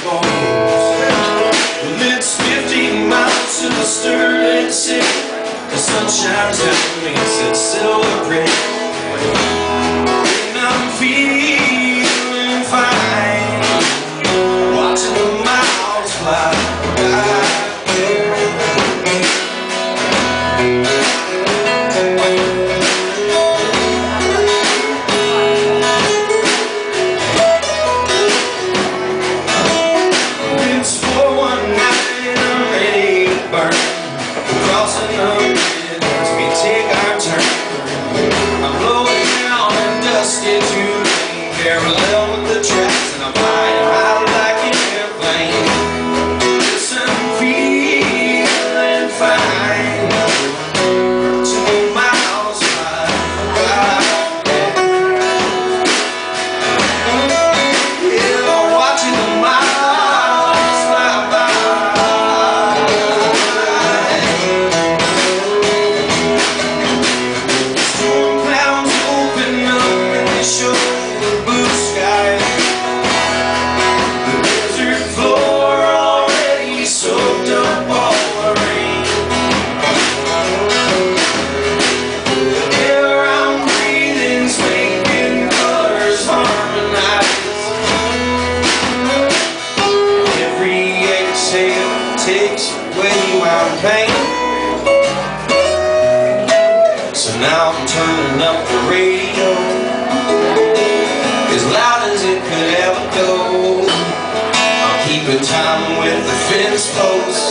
Well, it's 15 miles to the Sterling City. The sun shines down me, it's silver and I'm feeling fine, watching the miles fly by. It's 419, I'm ready to burn. We're crossing the bridge as we take our turn. I'm blowing down and dusty to lane, parallel with the tracks, and I'm flying high like an airplane. Yes, I'm feeling fine, watching the miles fly by. Yeah, watching the miles fly by. Storm clouds open up and they show the blue sky. The desert floor already soaked up all the rain. The air I'm breathing's making colors harmonize. Every exhale takes away my pain. So now I'm turning up the radio as loud as it could ever go. I'm keeping time with the fence post.